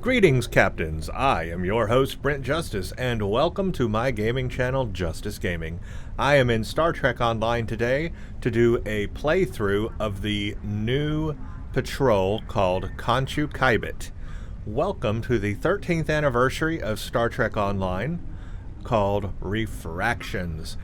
Greetings, Captains. I am your host, Brent Justice, and welcome to my gaming channel, Justice Gaming. I am in Star Trek Online today to do a playthrough of the new patrol called Khonshu Khaibit. Welcome to the 13th anniversary of Star Trek Online, called Refractions.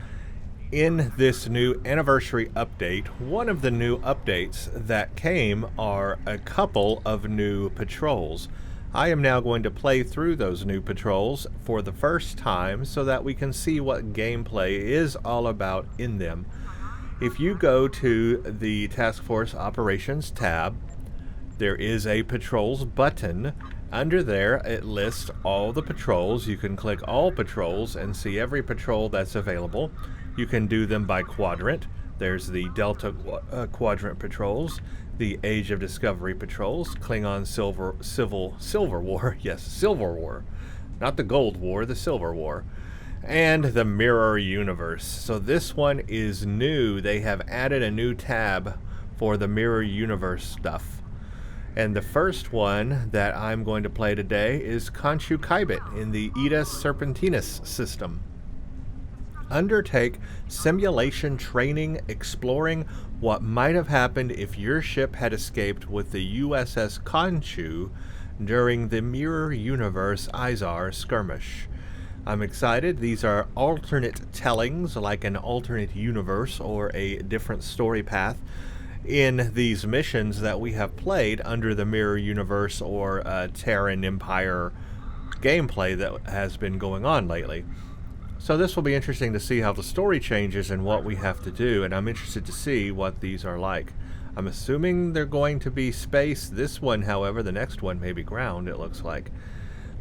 In this new anniversary update, one of the new updates that came are a couple of new patrols. I am now going to play through those new patrols for the first time so that we can see what gameplay is all about in them. If you go to the Task Force Operations tab, there is a Patrols button. Under there, it lists all the patrols. You can click all patrols and see every patrol that's available. You can do them by quadrant. There's the Delta Quadrant patrols, the Age of Discovery patrols, Klingon Silver War, yes, Silver War, not the Gold War, the Silver War, and the Mirror Universe. So this one is new. They have added a new tab for the Mirror Universe stuff. And the first one that I'm going to play today is Khonshu Khaibit in the Eta Serpentinus system. Undertake simulation training exploring what might have happened if your ship had escaped with the USS Khonshu during the Mirror Universe Izar skirmish. I'm excited. These are alternate tellings, like an alternate universe or a different story path in these missions that we have played under the Mirror Universe or Terran Empire gameplay that has been going on lately. So this will be interesting to see how the story changes and what we have to do, and I'm interested to see what these are like. I'm assuming they're going to be space. This one, however, the next one may be ground, it looks like.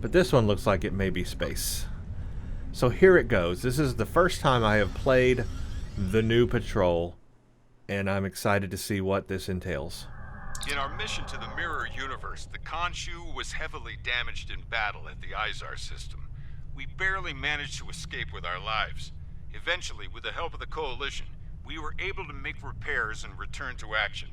But this one looks like it may be space. So here it goes. This is the first time I have played the new patrol, and I'm excited to see what this entails. In our mission to the Mirror Universe, the Khonshu was heavily damaged in battle at the Izar system. We barely managed to escape with our lives. Eventually, with the help of the Coalition, we were able to make repairs and return to action.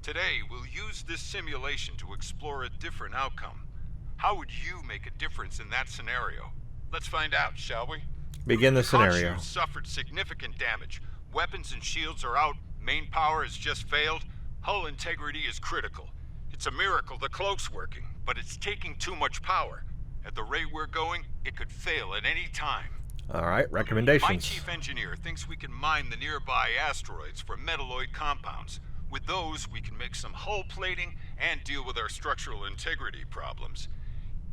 Today, we'll use this simulation to explore a different outcome. How would you make a difference in that scenario? Let's find out, shall we? Begin the scenario. Khonshu suffered significant damage. Weapons and shields are out, main power has just failed, hull integrity is critical. It's a miracle the cloak's working, but it's taking too much power. At the rate we're going, it could fail at any time. Alright, recommendations. My chief engineer thinks we can mine the nearby asteroids for metalloid compounds. With those, we can make some hull plating and deal with our structural integrity problems.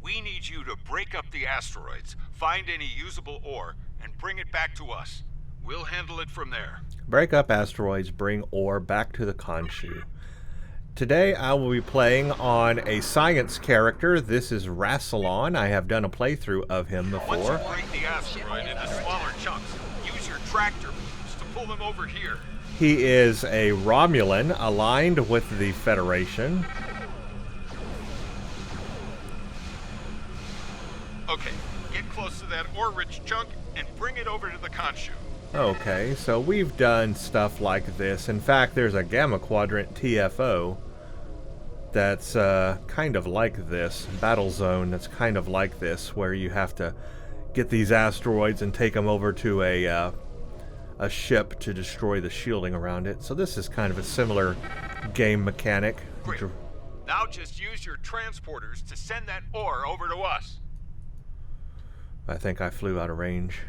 We need you to break up the asteroids, find any usable ore, and bring it back to us. We'll handle it from there. Break up asteroids, bring ore back to the Khonshu. Today I will be playing on a science character. This is Rassilon. I have done a playthrough of him before. Once you break the asteroid into smaller chunks, use your tractor beams to pull them over here. He is a Romulan aligned with the Federation. Okay, get close to that ore-rich chunk and bring it over to the Khonshu. Okay, so we've done stuff like this. In fact, there's a Gamma Quadrant TFO that's kind of like this. Battle Zone that's kind of like this, where you have to get these asteroids and take them over to a ship to destroy the shielding around it. So this is kind of a similar game mechanic. Great. Now just use your transporters to send that ore over to us. I think I flew out of range.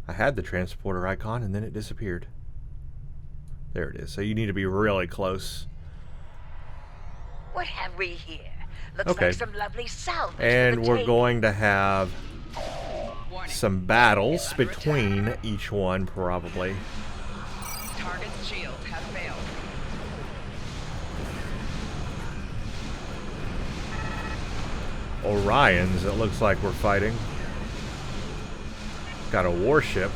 I had the transporter icon and then it disappeared. There it is. So you need to be really close. What have we here? Looks Okay. like some lovely salvage. And for the we're taking. going to have Warning. some battles Under attack. between each one, probably. Target's shield has failed. Orions, it looks like we're fighting. Got a warship.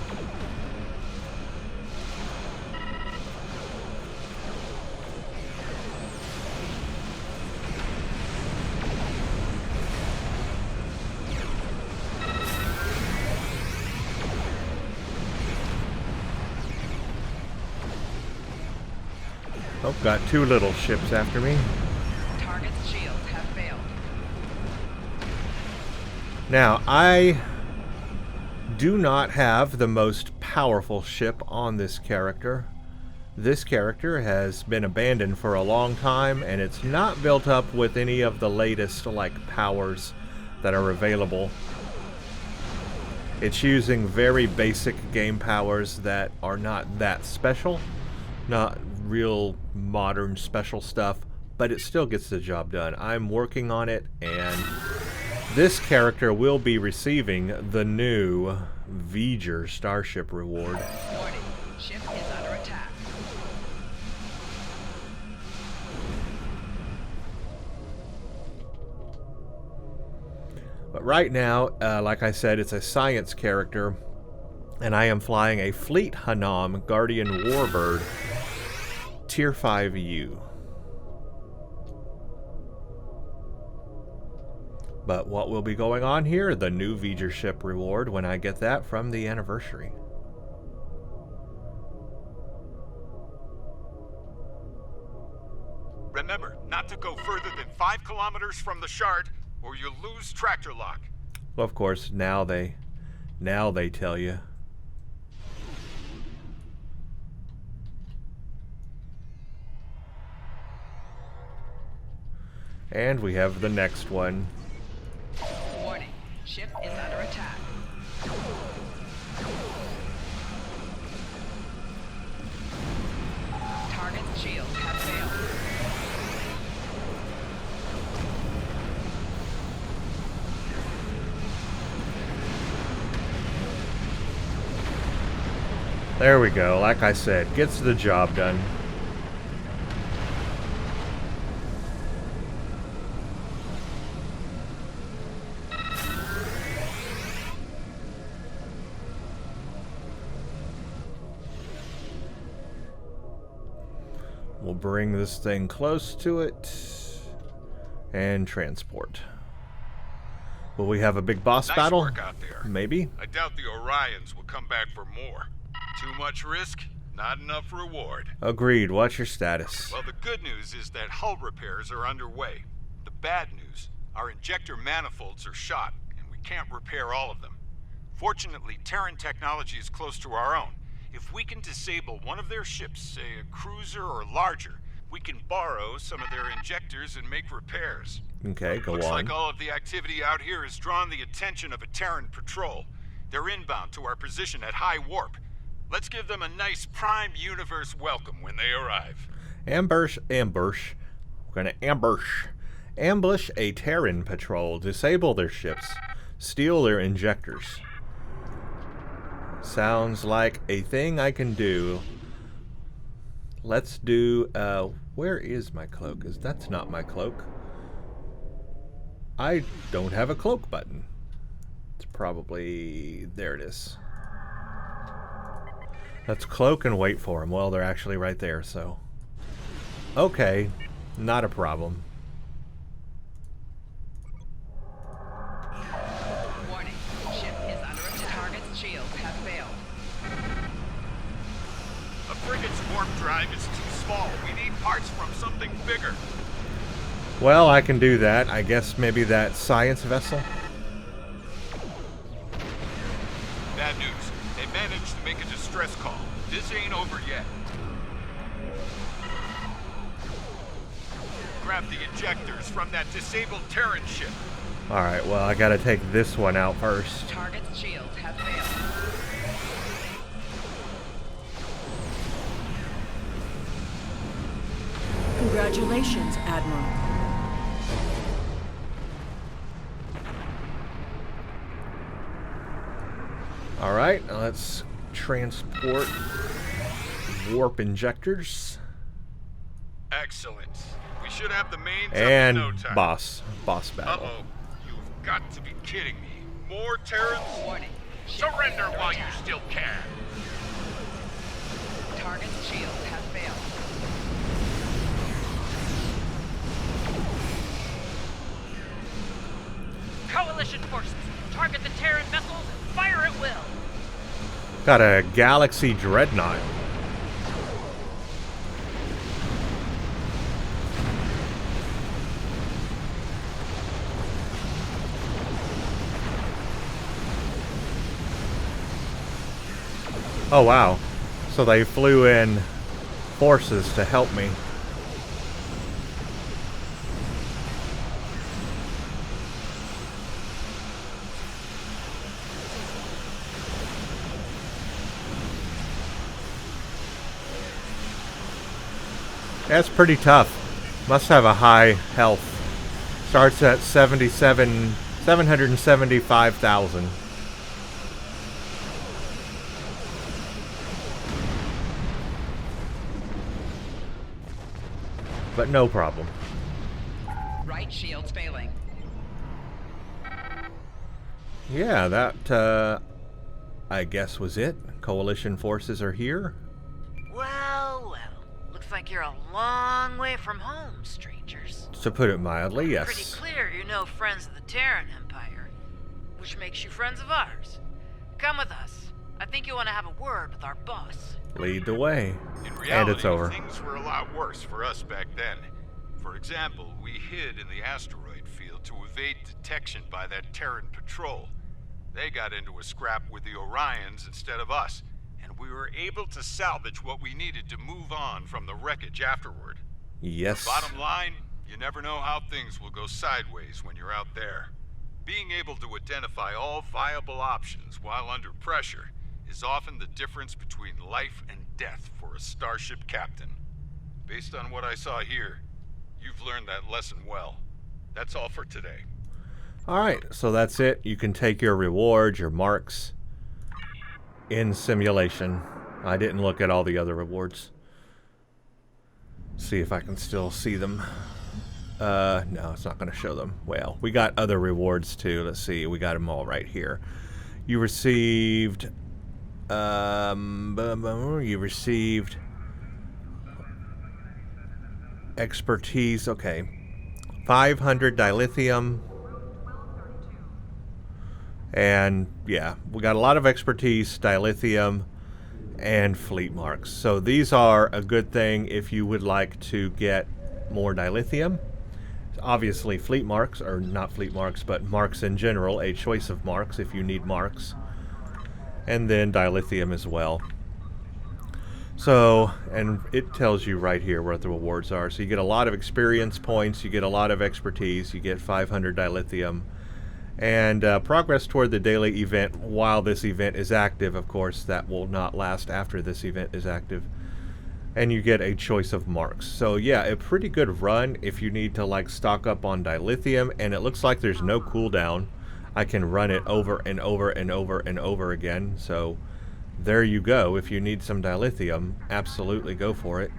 Oh, got two little ships after me. Target's shield Now, I do not have the most powerful ship on this character. This character has been abandoned for a long time, and it's not built up with any of the latest, like, powers that are available. It's using very basic game powers that are not that special, not real modern special stuff, but it still gets the job done. I'm working on it, and this character will be receiving the new V'ger Starship reward. Warning. Ship is under attack. But right now, like I said, it's a science character, and I am flying a Fleet Hanam Guardian Warbird Tier 5U. But what will be going on here? The new V'ger ship reward when I get that from the anniversary. Remember, not to go further than 5 kilometers from the shard, or you'll lose tractor lock. Well, of course, now they tell you. And we have the next one. Warning. Ship is under attack. Target's shields have failed. There we go. Like I said, gets the job done. We'll bring this thing close to it and transport. Will we have a big boss Nice battle? work out there. Maybe. I doubt the Orions will come back for more. Too much risk, not enough reward. Agreed. What's your status? Well, the good news is that hull repairs are underway. The bad news, our injector manifolds are shot, and we can't repair all of them. Fortunately, Terran technology is close to our own. If we can disable one of their ships, say a cruiser or larger, we can borrow some of their injectors and make repairs. Okay, go Looks on. like all of the activity out here has drawn the attention of a Terran patrol. They're inbound to our position at high warp. Let's give them a nice prime universe welcome when they arrive. Ambush. We're gonna ambush a Terran patrol, disable their ships, steal their injectors. Sounds like a thing I can do. Let's do, where is my cloak? That's not my cloak. I don't have a cloak button. It's probably, there it is. Let's cloak and wait for them. Well, they're actually right there, so. Okay, not a problem. Warning. Ship is under attack. Target's shields have failed. A frigate's warp drive is too small. We need parts from something bigger. Well, I can do that. I guess maybe that science vessel? Bad news. They managed to make a distress call. This ain't over yet. Grab the injectors from that disabled Terran ship. Alright, well, I gotta take this one out first. Target's shields have failed. Congratulations, Admiral. Alright, now let's transport warp injectors. Excellent. We should have the mains And up in no time. boss battle. Uh-oh. You've got to be kidding me. More Terrans? Warning. Ship Surrender is under while you attack. still can. Target's shields have failed. Coalition forces, target the Terran vessels and fire at will. Got a Galaxy Dreadnought. Oh, wow. So they flew in forces to help me. That's pretty tough. Must have a high health. Starts at 775,000. But no problem. Right shield's failing. Yeah, that, I guess was it. Coalition forces are here. Well, well. Looks like you're a long way from home, strangers. To put it mildly, Pretty yes. clear you're no friends of the Terran Empire, which makes you friends of ours. Come with us. I think you want to have a word with our boss. Lead the way. In And reality, it's over. things were a lot worse for us back then. For example, we hid in the asteroid field to evade detection by that Terran patrol. They got into a scrap with the Orions instead of us, and we were able to salvage what we needed to move on from the wreckage afterward. Yes. Bottom line, you never know how things will go sideways when you're out there. Being able to identify all viable options while under pressure is often the difference between life and death for a starship captain. Based on what I saw here, you've learned that lesson well. That's all for today. Alright, so that's it. You can take your rewards, your marks, in simulation. I didn't look at all the other rewards. See if I can still see them. No, it's not going to show them. Well, we got other rewards too. Let's see. We got them all right here. You received... you received... expertise. Okay. 500 dilithium. And, yeah, we got a lot of expertise, dilithium, and fleet marks. So these are a good thing if you would like to get more dilithium. Obviously, fleet marks, or not fleet marks, but marks in general, a choice of marks if you need marks. And then dilithium as well. So, and it tells you right here what the rewards are. So you get a lot of experience points, you get a lot of expertise, you get 500 dilithium. And progress toward the daily event while this event is active. Of course, that will not last after this event is active. And you get a choice of marks. So yeah, a pretty good run if you need to like stock up on dilithium. And it looks like there's no cooldown. I can run it over and over and over and over again. So there you go. If you need some dilithium, absolutely go for it.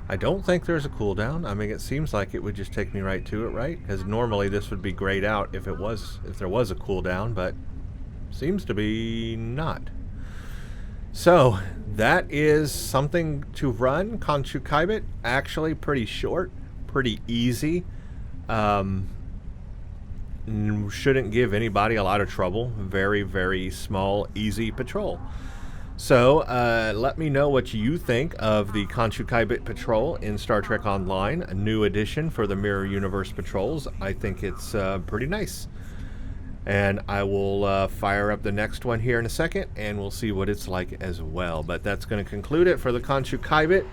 I don't think there's a cooldown. I mean, it seems like it would just take me right to it, right? Because normally this would be grayed out if there was a cooldown, but seems to be not. So that is something to run. Khonshu Khaibit, actually pretty short, pretty easy. Shouldn't give anybody a lot of trouble. Very, very small, easy patrol. So, let me know what you think of the Khonshu Khaibit Patrol in Star Trek Online, a new addition for the Mirror Universe Patrols. I think it's pretty nice. And I will fire up the next one here in a second, and we'll see what it's like as well. But that's going to conclude it for the Khonshu Khaibit.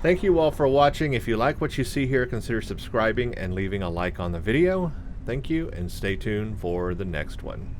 Thank you all for watching. If you like what you see here, consider subscribing and leaving a like on the video. Thank you, and stay tuned for the next one.